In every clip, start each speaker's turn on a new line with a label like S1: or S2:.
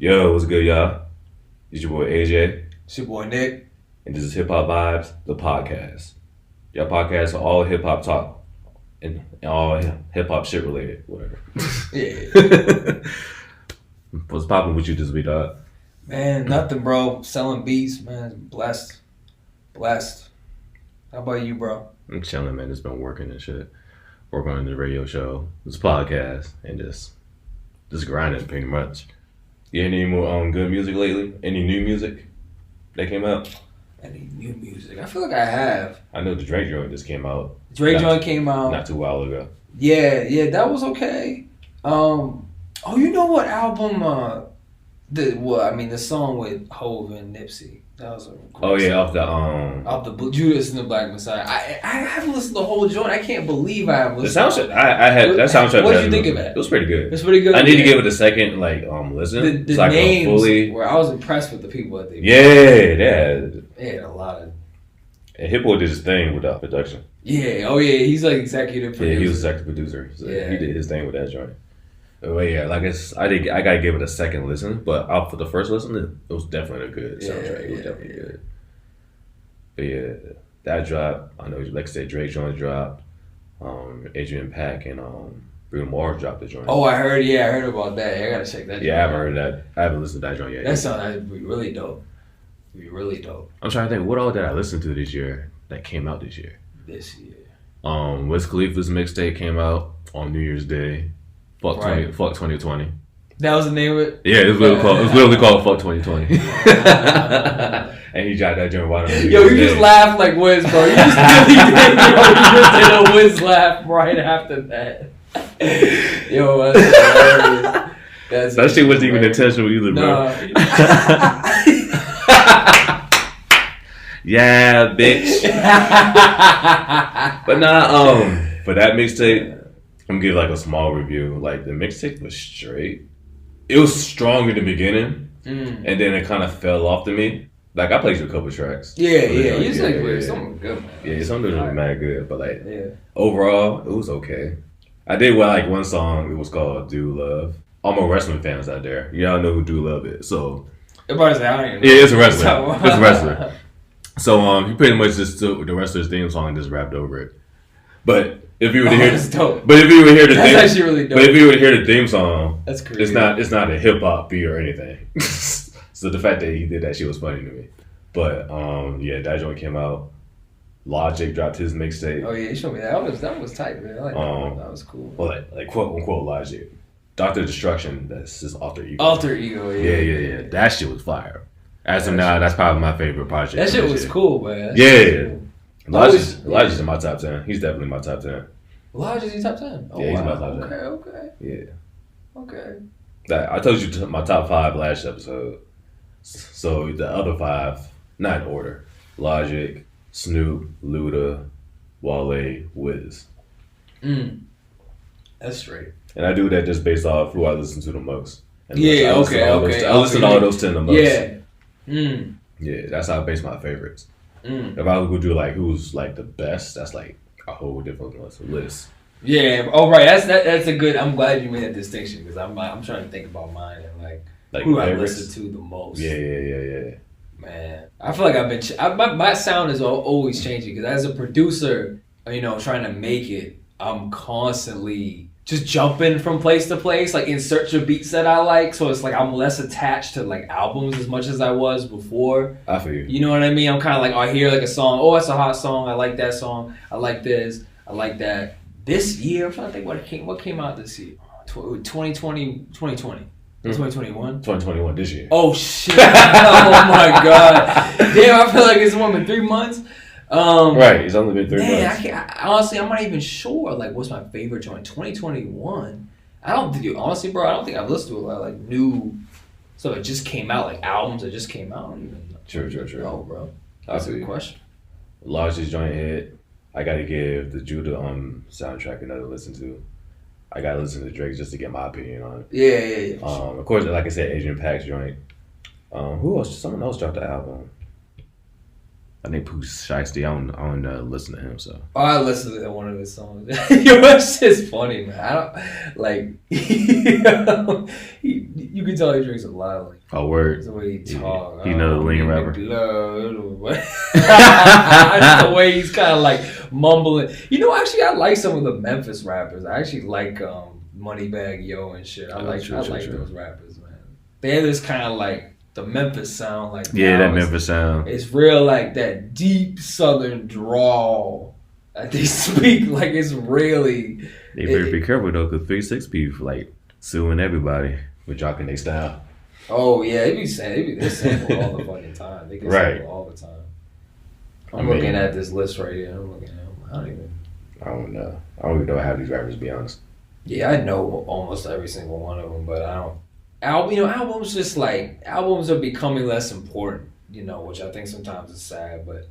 S1: Yo, what's good, y'all? It's your boy AJ,
S2: It's your boy Nick.
S1: and this is Hip Hop Vibes, the podcast. Y'all podcast for all hip hop talk and all hip hop shit related, whatever.
S2: Yeah.
S1: What's popping with you this week, dog?
S2: Man, nothing, bro. Selling beats, man. Blessed. How about you, bro?
S1: I'm chilling, man. Just been working and shit. Working on the radio show, this podcast, and just grinding pretty much. You hear any more good music lately? Any new music that came out?
S2: Any new music? I feel like I have.
S1: I know the Drake joint just came out.
S2: Drake joint came out.
S1: Not too while ago.
S2: Yeah, that was okay. You know what album? The song with Hov and Nipsey. That was a great song.
S1: Off the
S2: Judas and the Black Messiah. I haven't listened to the whole joint. I can't believe I haven't
S1: the
S2: listened.
S1: soundtrack. I had that soundtrack.
S2: What did you think of it?
S1: It was pretty good.
S2: It's pretty good.
S1: I need to give it a second, listen.
S2: The
S1: so
S2: names where I was impressed with the people that they.
S1: They
S2: had a lot of.
S1: And Hippo did his thing with that production.
S2: Yeah, he's like executive producer.
S1: Yeah, he was executive producer. So
S2: Yeah.
S1: he did his thing with that joint. But yeah, I gotta give it a second listen, but out for the first listen, it was definitely a good soundtrack. It was definitely good. But yeah, that dropped. I know, like I said, Drake joint dropped. Adrian Pack and Bruno Mars dropped the joint.
S2: Oh, I heard about that. I gotta check that.
S1: Yeah, I haven't heard that. I haven't listened to that joint yet.
S2: That sounds really dope. Really dope.
S1: I'm trying to think, what all did I listen to this year that came out this year? Wiz Khalifa's mixtape came out on New Year's Day. Fuck 2020.
S2: That was the name of it?
S1: Yeah, it was literally called Fuck 2020. And he dropped that joint right on New Year's
S2: Day. Just laughed like Wiz, bro. You just did a Wiz laugh right after that. Yo, that's hilarious.
S1: That shit wasn't even intentional either, bro. Yeah, bitch. But for that mixtape, I'm gonna give like a small review. Like the mixtape was straight. It was strong in the beginning, and then it kind of fell off to me. Like I played you a couple tracks.
S2: Yeah. Something good, man.
S1: Yeah, something was mad good, but overall, it was okay. I did like one song. It was called "Do Love." All my wrestling fans out there, y'all know who Do Love is. So
S2: everybody's like, I don't even know.
S1: Yeah, it's a wrestler. It's a wrestler. So he pretty much just took the wrestler's theme song and just rapped over it. But if you were to hear,
S2: that's dope.
S1: But if you were to hear the
S2: that's
S1: theme,
S2: actually really dope.
S1: But if you were to hear the theme song,
S2: that's crazy.
S1: It's not a hip hop beat or anything. So the fact that he did that shit was funny to me. But that joint came out. Logic dropped his mixtape.
S2: Oh yeah, you showed me that. That was tight, man. I like that was cool.
S1: Well, like quote unquote Logic. Dr. Destruction, that's his alter ego.
S2: Alter ego,
S1: yeah. That shit was fire. As of now, that's probably my favorite project.
S2: That shit was cool, man.
S1: Logic's in my top 10. He's definitely my top 10.
S2: Logic's in top 10? Oh,
S1: yeah, he's my top 10.
S2: Okay.
S1: Yeah.
S2: Okay.
S1: I told you my top 5 last episode. So the other 5, not in order. Logic, Snoop, Luda, Wale, Wiz.
S2: That's straight.
S1: And I do that just based off who I listen to the most.
S2: I listen
S1: to all those 10 the most.
S2: Yeah.
S1: Yeah, that's how I base my favorites. If I would do like who's like the best, that's like a whole different list.
S2: Yeah. Oh right. That's a good. I'm glad you made that distinction because I'm trying to think about mine and like who favorites? I listen to the most.
S1: Yeah.
S2: Man, I feel like I've been. My sound is always changing because as a producer, trying to make it, I'm constantly just jumping from place to place, like in search of beats that I like. So it's like I'm less attached to like albums as much as I was before.
S1: I feel you.
S2: You know what I mean? I'm kind of like, I hear like a song. Oh, that's a hot song. I like that song. I like this. I like that. This year, I'm trying to think what came out this year. 2020. 2021?
S1: 2021 this year.
S2: Oh shit. Oh my god. Damn, I feel like it's more than 3 months.
S1: Right, it's only been 3 months.
S2: Honestly, I'm not even sure. Like, what's my favorite joint? 2021. I don't think I've listened to a lot of like new stuff that just came out, like albums that just came out.
S1: True.
S2: No, bro. That's a good question.
S1: Logic's joint hit. I gotta give the Judah soundtrack another listen to. I gotta listen to Drake just to get my opinion on it.
S2: Yeah.
S1: Of course, like I said, Adrian Pack's joint. Who else? Someone else dropped the album. I think Pooh Shiesty. I don't listen to him, so.
S2: Oh, I listened to one of his songs. Yo, that's just funny, man. I don't like. You can tell he drinks a lot. Like,
S1: Oh, word.
S2: the way he talks.
S1: He know the lean rapper.
S2: Just the way he's kind of like mumbling. You know, actually, I like some of the Memphis rappers. I actually like Moneybagg Yo and shit. I like those rappers, man. They have this kind of like the Memphis sound, like
S1: Yeah, that Memphis sound.
S2: It's real, like that deep Southern drawl that they speak. Like it's really.
S1: They better be careful though, cause 3 6 be like suing everybody with dropping their style.
S2: Oh yeah, they sample all the fucking time. They can sample all the time. I'm looking at this list right here. I don't know.
S1: I don't even know how these rappers, to be honest.
S2: Yeah, I know almost every single one of them, but I don't. Albums just like albums are becoming less important. You know, which I think sometimes is sad, but.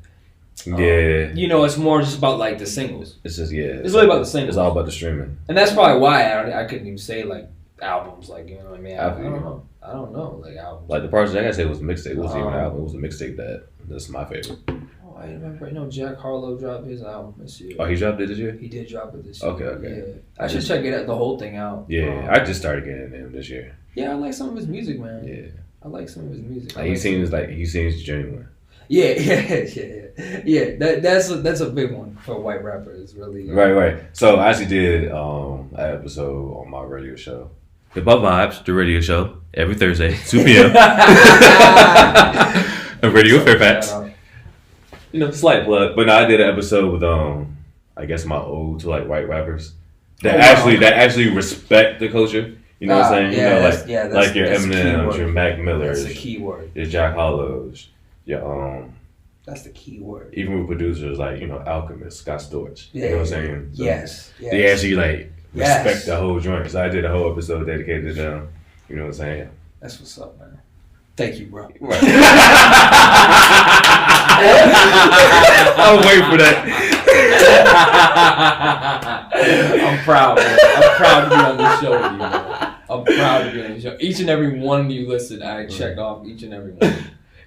S1: Yeah.
S2: You know, it's more just about like the singles.
S1: It's just
S2: It's really about the singles.
S1: It's all about the streaming.
S2: And that's probably why I couldn't even say like albums, like, you know what I mean? I don't know, like albums.
S1: Like the Project I gotta say was a mixtape. It wasn't even an album. It was a mixtape that's my favorite.
S2: Oh, I remember. You know, Jack Harlow dropped his album this year.
S1: Oh, he dropped it this year?
S2: He did drop it this year.
S1: Okay.
S2: Yeah. I should check the whole thing out.
S1: Yeah, I just started getting into him this year.
S2: Yeah, I like some of his music, man.
S1: Yeah,
S2: I like some of his music.
S1: he seems genuine.
S2: Yeah. That's a big one for white rappers. Really.
S1: Right. So I actually did an episode on my radio show, Hip Hop Vibes, the radio show, every Thursday, 2 p.m. on Radio Fairfax. You know, slight plug, but no, I did an episode with I guess my ode to like white rappers that actually respect the culture. You know what I'm saying?
S2: Yeah,
S1: you know, like your Eminem, your Mac
S2: That's
S1: Millers,
S2: the key word.
S1: your Jack Harlows, your
S2: That's the key word.
S1: even with producers like, you know, Alchemist, Scott Storch. You know what I'm saying? So
S2: Yes.
S1: they actually like respect the whole joint. So I did a whole episode dedicated to them. You know what I'm saying?
S2: That's what's up, man. Thank you, bro.
S1: Right. I was waiting for that.
S2: I'm proud, man. I'm proud to be on the show with you, man. I'm proud to be on the show. Each and every one of you listen, I check off each and every one.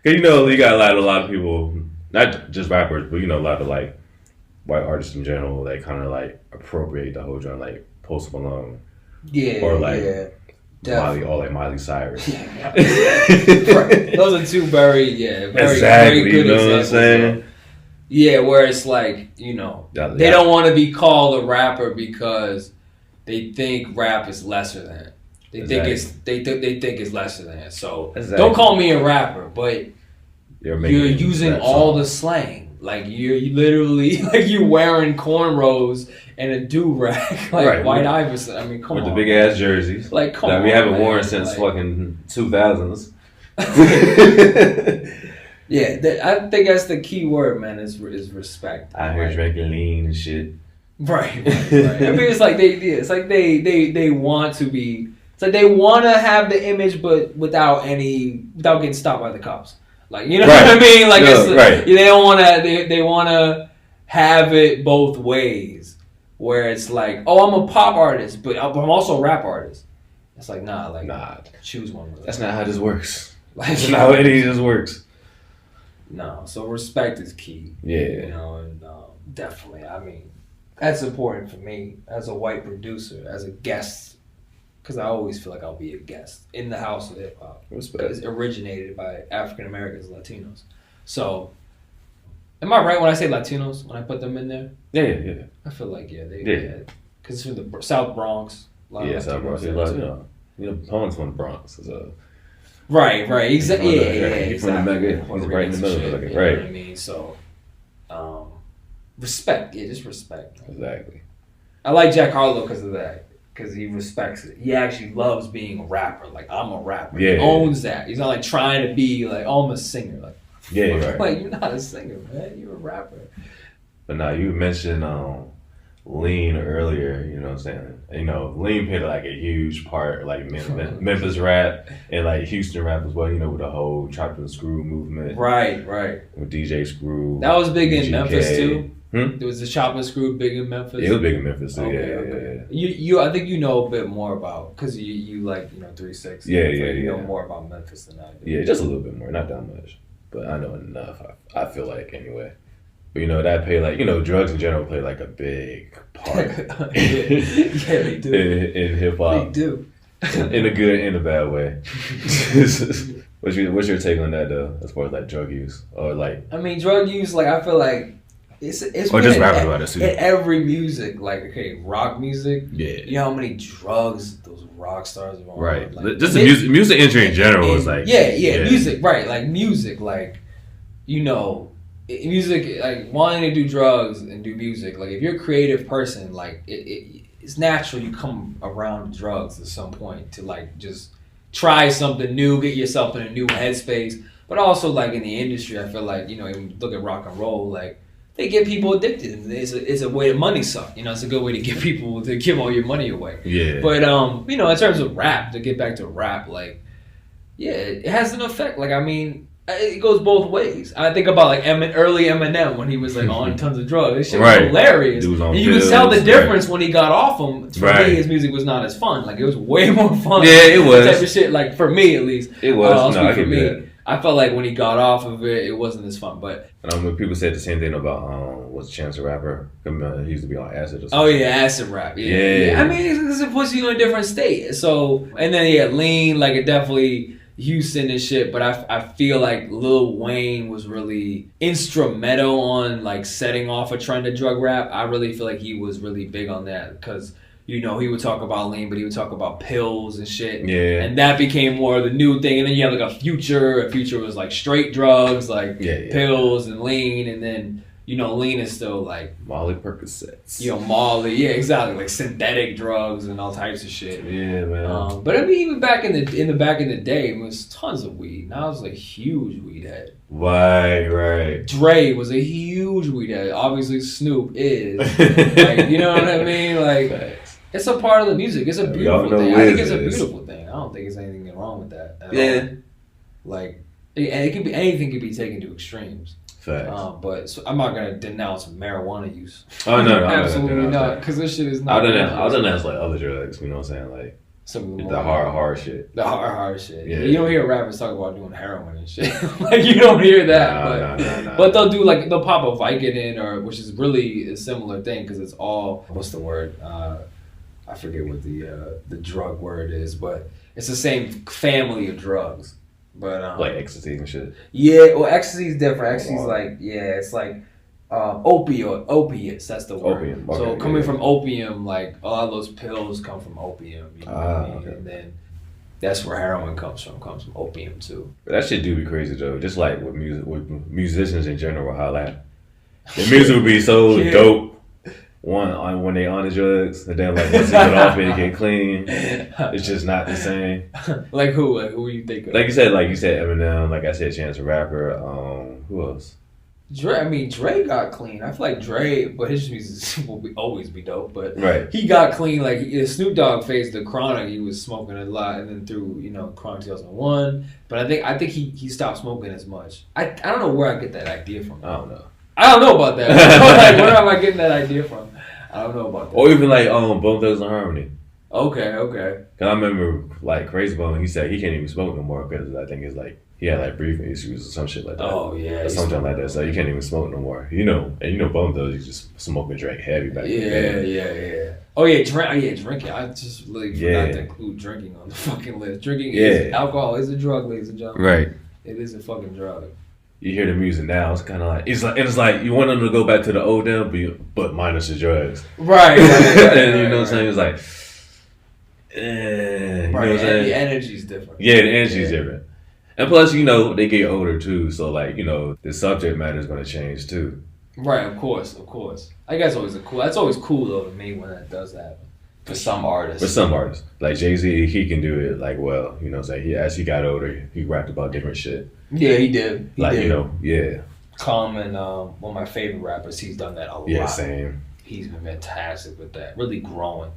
S1: Cause you know you got a lot of people, not just rappers, but you know a lot of like white artists in general. They kind of like appropriate the whole joint, like Post Malone, or like Miley Cyrus.
S2: Right. Those are two very good
S1: you know
S2: examples.
S1: What I'm saying?
S2: Yeah, where it's like, you know, they don't want to be called a rapper because they think rap is lesser than. They think it's lesser than. So don't call me a rapper, but you're using all the slang. Like you literally like you're wearing cornrows and a do-rag like White Iverson. I mean, come on.
S1: With the big ass jerseys.
S2: Like come on.
S1: We haven't worn since fucking 2000s.
S2: Yeah, I think that's the key word, man. Is respect.
S1: I heard drinking lean and shit.
S2: Right. I mean, it's like they want to be. It's like they want to have the image, but without getting stopped by the cops. Like, you know what I mean? Like they don't want to. They want to have it both ways, where it's like, oh, I'm a pop artist, but I'm also a rap artist. It's like nah. Choose one.
S1: That's not how this works.
S2: That's
S1: not how any of this works.
S2: No, so respect is key.
S1: Yeah.
S2: You know, and definitely. I mean, that's important for me as a white producer, as a guest, because I always feel like I'll be a guest in the house of hip hop. Because it's originated by African Americans, Latinos. So, am I right when I say Latinos, when I put them in there?
S1: Yeah.
S2: I feel like, because it's from the South Bronx.
S1: South Bronx. You know, Poland's from the Bronx. So.
S2: Right, exactly.
S1: He's from the mega. He's right in the middle. Right.
S2: You know what I mean? So, respect. Yeah, just respect.
S1: Exactly.
S2: I like Jack Harlow because of that. Because he respects it. He actually loves being a rapper. Like, I'm a rapper.
S1: Yeah.
S2: He owns that. He's not like trying to be like, oh, I'm a singer. Like,
S1: right.
S2: Like, you're not a singer, man. You're a rapper.
S1: But now you mentioned lean earlier, you know what I'm saying? You know, lean played like a huge part, like Memphis rap and like Houston rap as well, you know, with the whole Chop and Screw movement.
S2: Right.
S1: With DJ Screw.
S2: That was big in Memphis too.
S1: There
S2: was the Chop and Screw big in Memphis.
S1: Yeah, it was big in Memphis too.
S2: Okay. You I think you know a bit more about, because you like, 3 6.
S1: Yeah.
S2: You know more about Memphis than I do.
S1: Yeah, just a little bit more, not that much. but I know enough. I feel like anyway. But you know that play like drugs in general play like a big part.
S2: Yeah, they do.
S1: in hip hop.
S2: They do.
S1: In a good and a bad way. What's your take on that though, as far as like drug use or like?
S2: I mean, drug use. Like I feel like it's
S1: or just rapping about it too.
S2: In every music, like rock music.
S1: Yeah.
S2: You know how many drugs those rock stars are on.
S1: Right.
S2: Like,
S1: just the music industry in general is like.
S2: Yeah, music. Right, like music, like music, like wanting to do drugs and do music. Like if you're a creative person, like it's natural you come around drugs at some point to like just try something new, get yourself in a new headspace. But also like in the industry, I feel like even look at rock and roll, like they get people addicted. It's a way to money suck. It's a good way to get people to give all your money away.
S1: Yeah.
S2: But in terms of rap, to get back to rap, like it has an effect. Like I mean. It goes both ways. I think about like early Eminem when he was like on tons of drugs. This shit was hilarious. And you can tell the difference when he got off them. For me, his music was not as fun. Like it was way more fun.
S1: Yeah, it was.
S2: Type of shit. Like for me at least.
S1: It was. No, I can do that.
S2: I felt like when he got off of it, it wasn't as fun. But
S1: when people said the same thing about was Chance the Rapper, he used to be on acid or something.
S2: Oh yeah, acid rap. Yeah. I mean, it puts you in a different state. So and then Lean, like it definitely. Houston and shit, but I feel like Lil Wayne was really instrumental on like setting off a trend of drug rap. I really feel like he was really big on that because he would talk about lean, but he would talk about pills and shit.
S1: Yeah,
S2: and that became more of the new thing. And then you have like a Future. A Future was like straight drugs, like pills and lean, and then. Lean is still like
S1: Molly Percocets.
S2: Molly, yeah, exactly, like synthetic drugs and all types of shit.
S1: Yeah, man.
S2: But I mean, even back in the day, it was tons of weed. Now it's like huge weed head.
S1: Right.
S2: Dre was a huge weed head. Obviously, Snoop is. Like, you know what I mean? Like, it's a part of the music. It's a beautiful thing. I think it's a beautiful thing. I don't think there's anything wrong with that. At all. Like, and anything can be taken to extremes.
S1: Facts.
S2: But I'm not gonna denounce marijuana use.
S1: Oh no,
S2: absolutely not, because this shit is not.
S1: I'll denounce like other drugs. You know what I'm saying? Like
S2: some of
S1: the hard shit.
S2: The hard shit.
S1: Yeah.
S2: You don't hear rappers talk about doing heroin and shit. Like you don't hear that. But they'll do they'll pop a Vicodin which is really a similar thing because it's all what's the word? I forget what the drug word is, but it's the same family of drugs. But
S1: like ecstasy and shit.
S2: Yeah, well, ecstasy is different. Ecstasy's like it's like opiates. That's the word.
S1: Opium. Okay,
S2: so coming from opium, like a lot of those pills come from opium. You know what I mean?
S1: Okay.
S2: And then that's where heroin comes from opium too.
S1: But that shit do be crazy though. Just like with musicians in general, how like the music would be so dope. When they on the drugs, and then like once they get off it, they get clean. It's just not the same.
S2: Like who? Like who you think of?
S1: Like you said Eminem. Like I said, Chance the Rapper. Who else?
S2: Dre got clean. I feel like Dre, but his music will always be dope. But he got clean. Like the Snoop Dogg phase, the Chronic, he was smoking a lot, and then through Chronic 2001. But I think he stopped smoking as much. I don't know where I get that idea from. I don't know about that. Like, where am I getting that idea from? I don't know about that.
S1: Or even like Bone Thugs-n-Harmony.
S2: Okay.
S1: Cause I remember like Crazy Bone, he said he can't even smoke no more because I think it's like he had like breathing issues or some shit like that.
S2: Oh yeah,
S1: or something like that. So you can't even smoke no more. And Bone Thugs, you just smoke and drink heavy back then.
S2: Yeah. Oh yeah, drinking. I just really forgot to include drinking on the fucking list. Alcohol is a drug, ladies and gentlemen.
S1: Right.
S2: It is a fucking drug.
S1: You hear the music now, it's kind of like it's like you want them to go back to the old them, but minus the drugs.
S2: Right.
S1: And you know what I'm saying? It's like, you know what I'm saying?
S2: The energy's different.
S1: Yeah, the energy's different. And plus, they get older too, so like the subject matter is going to change too.
S2: Right, of course. I guess that's always cool though to me when that does happen. For some artists,
S1: like Jay-Z, he can do it like well. You know what I'm saying? As he got older, he rapped about different shit.
S2: Yeah, he did.
S1: Yeah.
S2: Common, one of my favorite rappers, he's done that a lot.
S1: Yeah, same.
S2: He's been fantastic with that. Really growing.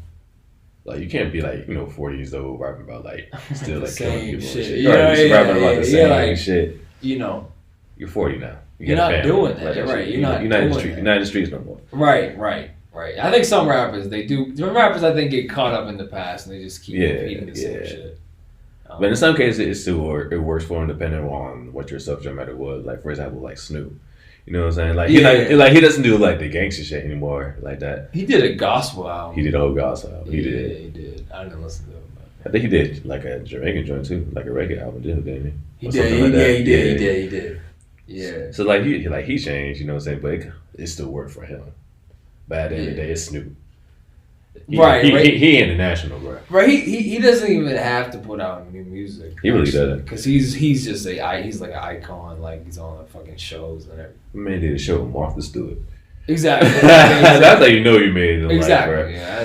S1: Like you can't be like 40 years old rapping about like still like killing people
S2: shit.
S1: And shit. You're rapping about the same shit. You're 40 now.
S2: You're not doing that, right? You're not in
S1: the streets no more.
S2: Right. I think some rappers they do. Some rappers I think get caught up in the past and they just keep repeating the same shit.
S1: But in some cases, it still it works for him depending on what your subject matter was. Like for example, like Snoop. You know what I'm saying? Like he doesn't do like the gangster shit anymore like that.
S2: He did a gospel album.
S1: He did a whole gospel album. He
S2: did. I didn't listen to it.
S1: I think he did like a Jamaican joint too, like a reggae album, didn't he?
S2: He did. Yeah.
S1: So like he changed, you know what I'm saying? But it still worked for him. But at the end of the day, it's Snoop. He international, bro.
S2: Right. He doesn't even have to put out new music.
S1: He really doesn't.
S2: Because he's just he's like an icon. Like he's on the fucking shows and everything.
S1: Man did a show with Martha Stewart.
S2: Exactly.
S1: That's how you know you made it.
S2: Exactly.
S1: Life, bro.
S2: Yeah.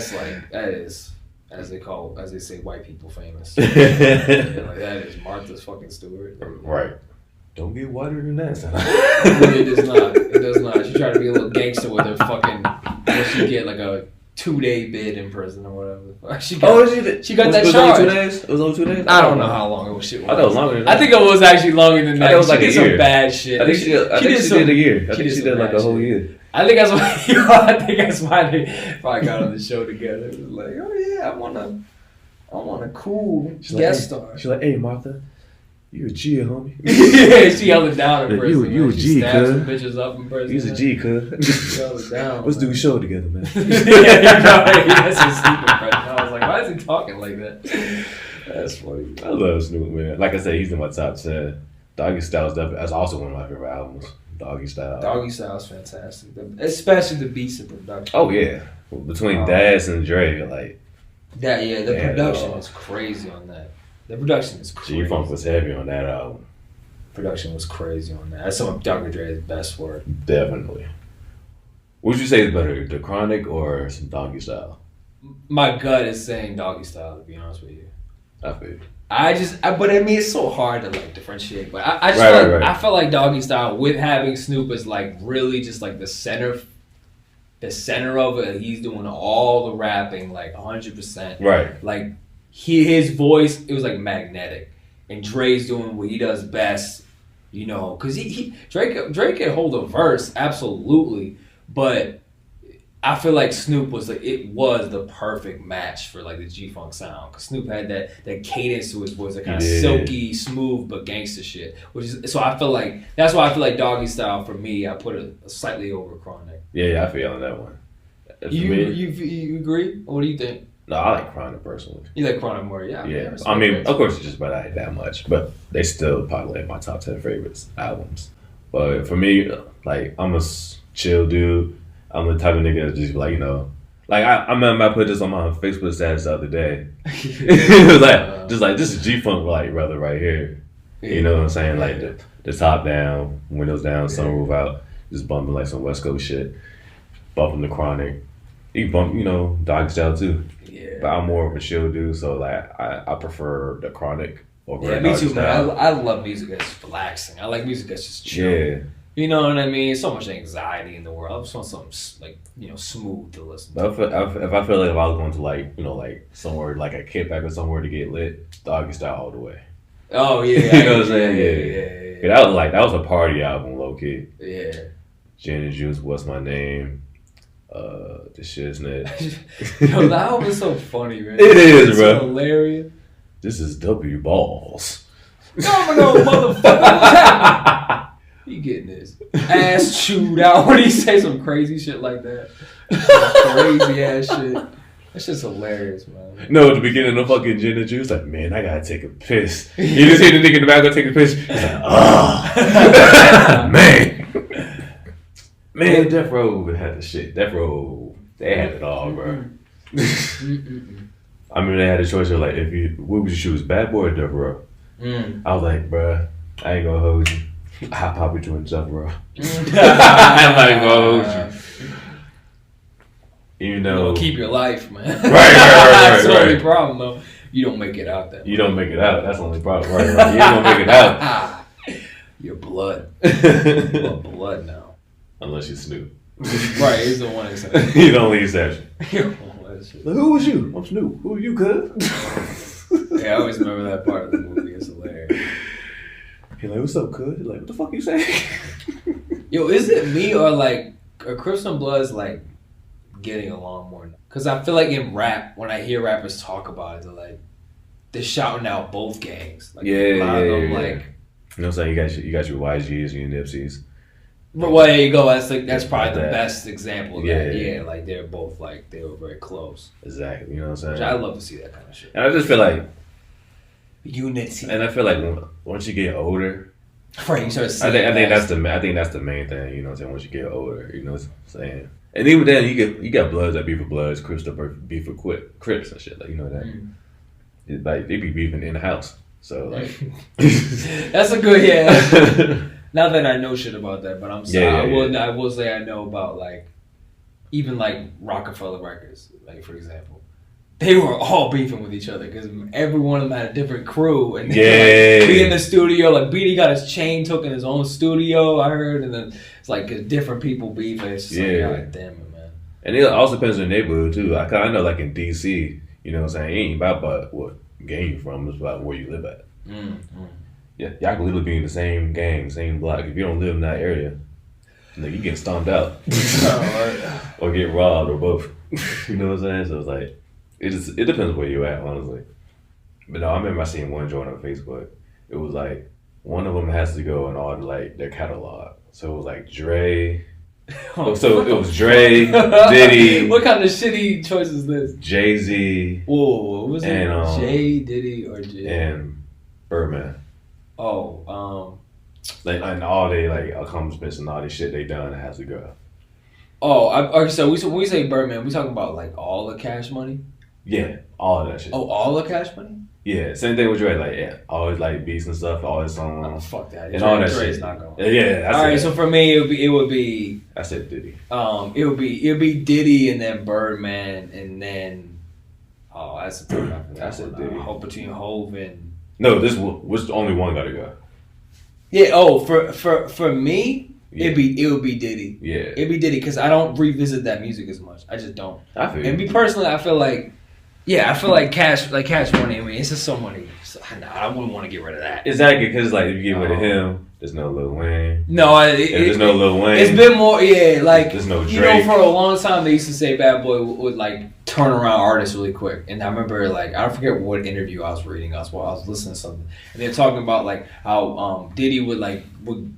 S2: That is as they say white people famous. Like that is Martha fucking Stewart.
S1: Right. Don't get whiter than that.
S2: It does not. It does not. She tried to be a little gangster with her fucking. What she get like a 2-day bid in prison or whatever. She got that charge.
S1: It was only 2 days. It was only 2 days.
S2: I don't know how long it was.
S1: I thought it was longer than that.
S2: I think it was actually longer than that.
S1: I thought it was like
S2: she did some bad shit.
S1: I think she did a year. I think she did like a whole year.
S2: I think that's why they probably got on the show together. It was like, oh yeah, I want a cool guest star.
S1: She's like, hey Martha, you a G, homie.
S2: Yeah, she held it down in prison.
S1: You a G, cuz.
S2: Some bitches up in prison.
S1: He's a G, cuz.
S2: She held it down.
S1: Let's do a show together, man.
S2: That's his sleep impression. I was like, why is he talking like that? That's funny.
S1: I love Snoop, man. Like I said, he's in my top 10. Doggy Style is definitely, that's also one of my favorite albums. Doggy Style.
S2: Doggy Style is fantastic, especially the beats and production.
S1: Oh yeah, between Daz and Dre, like
S2: that. Yeah, the production is crazy on that. The production is crazy.
S1: G-Funk was heavy on that album.
S2: Production was crazy on that. That's some of Dr. Dre's best work.
S1: Definitely. What would you say is better, The Chronic or some Doggy Style?
S2: My gut is saying Doggy Style, to be honest with you.
S1: I feel you.
S2: But I mean, it's so hard to like differentiate. But I feel like Doggy Style with having Snoop is like really just like the center of it. He's doing all the rapping like 100%.
S1: Right.
S2: Like his voice, it was like magnetic, and Dre's doing what he does best. You know, because Drake can hold a verse absolutely, but I feel like Snoop was the perfect match for like the G-Funk sound, because Snoop had that cadence to his voice, that kind of silky, smooth but gangster shit. So I feel like that's why I feel like Doggy Style for me, I put it slightly over Chronic.
S1: Yeah, I feel on that one.
S2: You agree? What do you think?
S1: No, I like Chronic personally.
S2: You like Chronic more, yeah.
S1: Yeah, I mean, of course, it's just about that much, but they still probably in my top 10 favorites albums. But for me, like I'm a chill dude. I'm the type of nigga that just like, you know, like I remember I put this on my Facebook status the other day. It was like just like this is G-Funk like brother right here. You know what I'm saying? Like the top down, windows down, sunroof out, just bumping like some West Coast shit, bumping the Chronic. He bump, you know, Doggy Style too. Yeah. But I'm more of a chill dude, so like I prefer the Chronic over the
S2: me too, man. I love music that's relaxing. I like music that's just chill. Yeah. You know what I mean? So much anxiety in the world. I just want something like, you know, smooth to listen to.
S1: If I feel like if I was going to like, you know, like somewhere like a kickback or somewhere to get lit, Doggy Style all the way.
S2: Oh yeah.
S1: You know what I'm saying? Yeah. That was a party album, low key.
S2: Yeah.
S1: Gin and Juice, What's My Name? The Shiznit.
S2: Yo, that album is so funny, man.
S1: It is,
S2: it's
S1: bro.
S2: So hilarious.
S1: This is W Balls.
S2: No, motherfucker. He getting his ass chewed out when he say some crazy shit like that. Crazy ass shit. That's just hilarious, man.
S1: No, at the beginning of fucking Gin and Juice, like, man, I gotta take a piss. You just hear the nigga in the back go take a piss. He's like, man. Man, Death Row had the shit. Death Row, they had it all, bro. I mean, they had a choice of like, what would you choose, Bad Boy or Death Row? I was like, bro, I ain't gonna hold you. Hot Papa joined Death Row. I'm not gonna hold you. You know,
S2: keep your life, man.
S1: Right.
S2: That's the only problem, though. You don't make it out that.
S1: You don't make it out. That's the only problem. Right. You don't make it out.
S2: Your blood. You want blood now.
S1: Unless you Snoop.
S2: Right, he's the one exception.
S1: He's the only exception.
S2: Like,
S1: who was you? I'm Snoop. Who are you, cuz?
S2: Yeah, I always remember that part of the movie. It's hilarious.
S1: He's like, what's up, cuz? He's like, what the fuck you saying?
S2: Yo, is it me or like Crips and Blood's like getting along more? Because I feel like in rap, when I hear rappers talk about it, they're like, they're shouting out both gangs. Like,
S1: Yeah,
S2: a lot of them,
S1: yeah.
S2: like,
S1: You know what I'm saying? You got your YGs, your Nipseys.
S2: well, there you go. That's probably the
S1: that.
S2: best example of that. Yeah, like they're both like they were very close.
S1: Exactly. You know what I'm saying?
S2: Which I love to see that kind of shit.
S1: And I just feel like,
S2: Unity.
S1: and I feel like once you get older,
S2: Right, you start seeing
S1: I think that's the main thing. You know what I'm saying? Once you get older, you know what I'm saying? And even then, you got Bloods that beef for Bloods, Crips that beef for Crips and shit. Like, you know that. Like, they be beefing in the house. So like,
S2: that's a good yeah. Not that I know shit about that, but I'm sorry.
S1: Yeah.
S2: I will say I know about like even like Rockefeller Records, like for example. They were all beefing with each other because every one of them had a different crew, and they would, like, be in the studio. Like BD got his chain took in his own studio, I heard, and then it's like different people beefing. It's just like, God damn it, man.
S1: And it also depends on the neighborhood too. I know, like in DC, you know what I'm saying? It ain't about what gang you from, it's about where you live at. Yeah, y'all can literally be in the same gang, same block. If you don't live in that area, you get stomped out, or get robbed, or both. You know what I'm saying? So it's like it depends where you at, honestly. But no, I remember I seen one joint on Facebook. It was like one of them has to go in all like their catalog. So it was like Dre. So it was Dre, Diddy.
S2: What kind of shitty choice is this?
S1: Jay-Z.
S2: Whoa, what was it?
S1: And,
S2: Jay, Diddy, or Jay?
S1: And Birdman.
S2: Oh,
S1: Like, and all they like accomplishments and all this shit they done has to go.
S2: okay. So when we say Birdman, we talking about like all the Cash Money?
S1: Yeah, all of that shit.
S2: Oh, all the Cash Money?
S1: Yeah, same thing with Dre. Like, always like beats and stuff, all his songs.
S2: Oh, fuck that.
S1: And all that
S2: Dre's
S1: shit.
S2: not going.
S1: Yeah.
S2: All right. So for me, it would be.
S1: I said Diddy.
S2: It would be Diddy and then Birdman and then. Oh, that's a tough one after that.
S1: I said Diddy.
S2: Between Hove and.
S1: No, which only one got to go.
S2: Yeah. Oh, for me,
S1: Yeah.
S2: it would be Diddy.
S1: Yeah.
S2: It'd be Diddy because I don't revisit that music as much. I just don't.
S1: I feel.
S2: And me personally, I feel like. Yeah, I feel like Cash Money. I mean, it's just so many. I wouldn't want to get rid of that.
S1: Exactly, because like if you get rid of him, there's no Lil Wayne.
S2: No,
S1: there's no Lil Wayne.
S2: It's been more, like
S1: there's no Drake.
S2: You know, for a long time they used to say Bad Boy would like turn around artists really quick, and I remember like I forget what interview I was reading. I was listening to something, and they're talking about like how Diddy would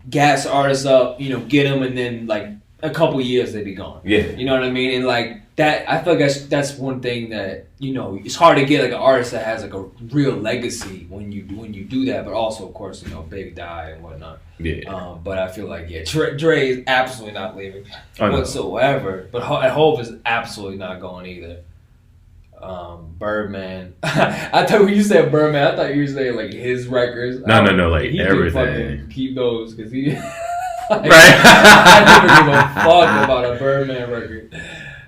S2: gas artists up, you know, get them, and then like a couple years they'd be gone.
S1: Yeah,
S2: you know what I mean, and like. That I feel like that's one thing that you know it's hard to get like an artist that has like a real legacy when you do that, but also of course you know Big die and whatnot.
S1: Yeah.
S2: But I feel like Dre is absolutely not leaving whatsoever. But Hove is absolutely not going either. Birdman. I thought when you said Birdman, I thought you were saying like his records.
S1: No, like
S2: he
S1: everything.
S2: Keep those because he.
S1: Right.
S2: I never give a fuck about a Birdman record.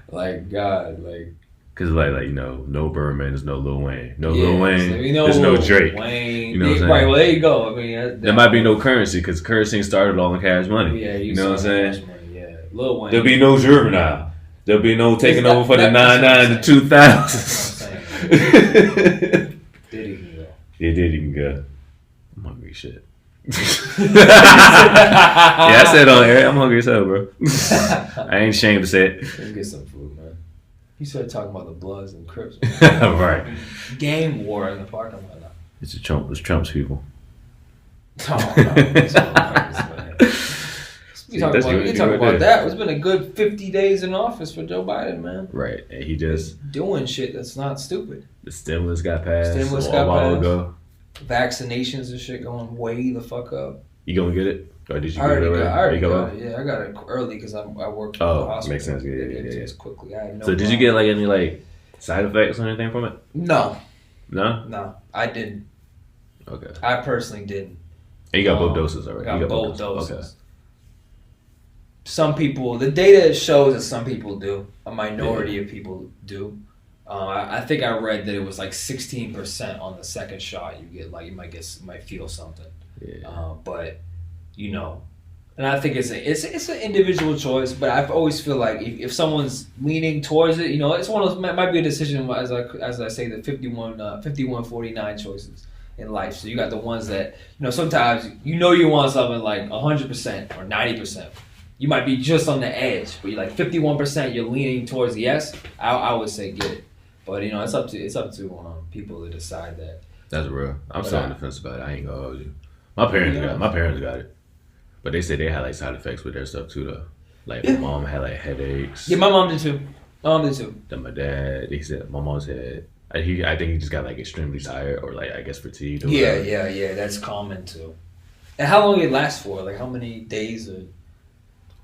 S2: Like God, like
S1: cause like you know, no Birdman, there's no Lil Wayne, Lil Wayne,
S2: so
S1: there's no Drake.
S2: Wayne,
S1: you know what I'm saying?
S2: Right, well there you go. I mean,
S1: there might be no Currency because Currency started all in Cash Money.
S2: Yeah,
S1: you know what I'm saying?
S2: Cash Money, yeah, Lil Wayne.
S1: There'll be no Juvenile. There'll be no taking over for the 99 to 2000s.
S2: Diddy can go.
S1: Yeah, Diddy can go. I'm hungry shit. Yeah, I said on air, I'm hungry as hell, bro. I ain't ashamed to say it.
S2: Let's get some food, man. You started talking about the Bloods and Crips.
S1: Right.
S2: Gang war in the parking lot.
S1: It's Trump's people.
S2: Oh, no. You talk about that. It's been a good 50 days in office for Joe Biden, man.
S1: Right, and he just
S2: doing shit that's not stupid.
S1: The stimulus got passed a while ago.
S2: Vaccinations and shit going way the fuck up.
S1: You gonna get it? Or did you
S2: I already
S1: got
S2: it. Yeah, I got it early because I work at the
S1: hospital.
S2: hospital.
S1: Makes sense. Yeah.
S2: Just quickly. I had no
S1: so did you get like any like side effects or anything from it?
S2: No, I didn't.
S1: Okay.
S2: I personally didn't.
S1: And you got both doses already.
S2: I got both doses.
S1: Okay.
S2: Some people, the data shows that some people do. A minority of people do. I think I read that it was like 16% on the second shot. You get like you might feel something.
S1: Yeah.
S2: But you know, and I think it's an individual choice. But I always feel like if someone's leaning towards it, you know, it's one of those might be a decision as I say the 51-49 choices in life. So you got the ones that you know sometimes you want something like 100% or 90%. You might be just on the edge, but you're like 51%. You're leaning towards yes. I would say get it. But you know, it's up to people to decide that.
S1: That's real. I'm still on the fence about it. I ain't gonna hold you. My parents got it, but they said they had like side effects with their stuff too though. Like my mom had like headaches.
S2: Yeah, my mom did too.
S1: Then my dad, they said my mom's had. I think he just got like extremely tired or like I guess fatigued. Or
S2: Yeah,
S1: whatever.
S2: yeah. That's common too. And how long it lasts for? Like how many days? Or...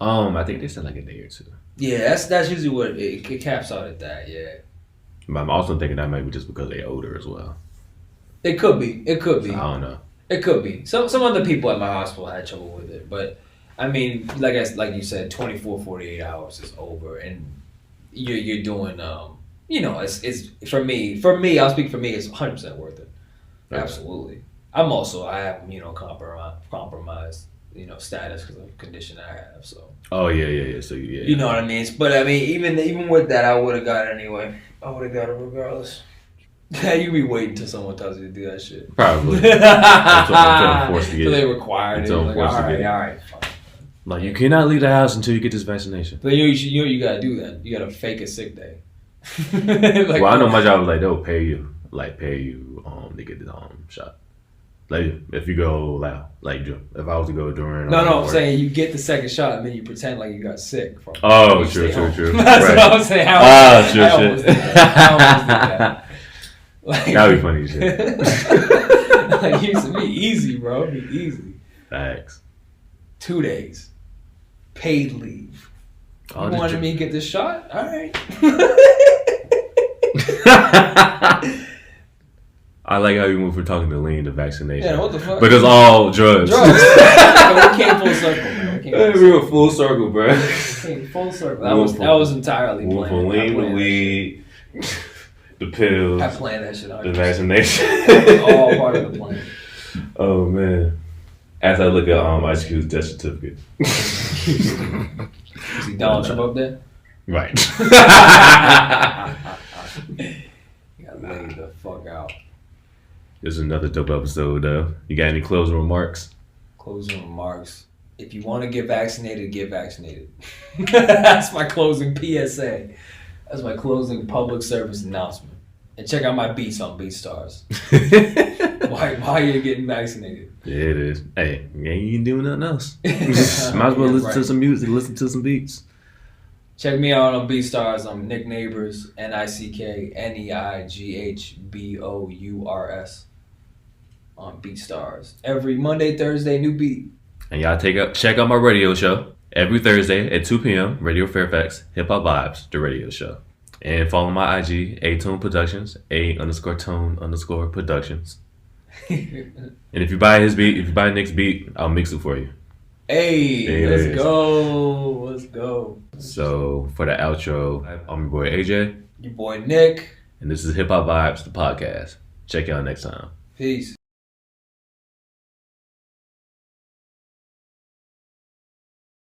S1: I think they said like a day or two.
S2: Yeah, that's usually what it caps out at that. Yeah.
S1: But I'm also thinking that might be just because they're older as well.
S2: It could be. It could be.
S1: So I don't know.
S2: It could be. Some other people at my hospital had trouble with it, but I mean, like you said, 24, 48 hours is over, and you're doing it's for me. I'll speak for me. It's 100% worth it. Okay. Absolutely. I have compromised status because of the condition I have. So.
S1: Oh yeah. So yeah.
S2: You know what I mean? But I mean, even with that, I would have got it anyway. I would have got it regardless. Yeah, you be waiting until someone tells you to do that shit.
S1: Probably. Until forced to get it.
S2: So they require it. Like, all right, fine.
S1: Like you cannot leave the house until you get this vaccination.
S2: But you gotta do that. You gotta fake a sick day.
S1: Well, I know my job was like they'll pay you to get the shot. Like if you go like if I was to go during.
S2: No, I'm saying you get the second shot and then you pretend like you got sick. True.
S1: That's
S2: what I'm saying.
S1: True.
S2: I almost did that. Like,
S1: that'd be funny shit.
S2: Like, it used to be easy, bro. It'd be easy.
S1: Thanks.
S2: 2 days. Paid leave. You wanted me to get this shot? All right.
S1: I like how you moved from talking to lean to vaccination.
S2: Yeah, what the fuck?
S1: Because all drugs.
S2: We came full circle, man.
S1: We were full circle, bro.
S2: Came full circle. That was entirely planned.
S1: From lean to weed, the pills.
S2: I planned that shit out.
S1: The vaccination.
S2: All part of the plan.
S1: Oh man. As I look at Ice Cube's death certificate.
S2: Is he Donald Trump up there?
S1: Right.
S2: You gotta lay the fuck out.
S1: This is another dope episode though. You got any closing remarks?
S2: Closing remarks. If you want to get vaccinated, get vaccinated. That's my closing PSA. That's my closing public service announcement. And check out my beats on BeatStars. Why are you getting vaccinated?
S1: Yeah, it is. Hey, you ain't doing nothing else. Might as well listen to some music, listen to some beats.
S2: Check me out on BeatStars. I'm Nick Neighbors, NickNeighbors on BeatStars. Every Monday, Thursday, new beat.
S1: And y'all check out my radio show every Thursday at 2 p.m. Radio Fairfax, Hip Hop Vibes, the radio show. And follow my IG, A-Tone Productions, A_Tone_Productions. And if you buy his beat, if you buy Nick's beat, I'll mix it for you.
S2: Hey, let's go.
S1: So for the outro, I'm your boy AJ.
S2: Your boy Nick.
S1: And this is Hip Hop Vibes, the podcast. Check y'all next time.
S2: Peace.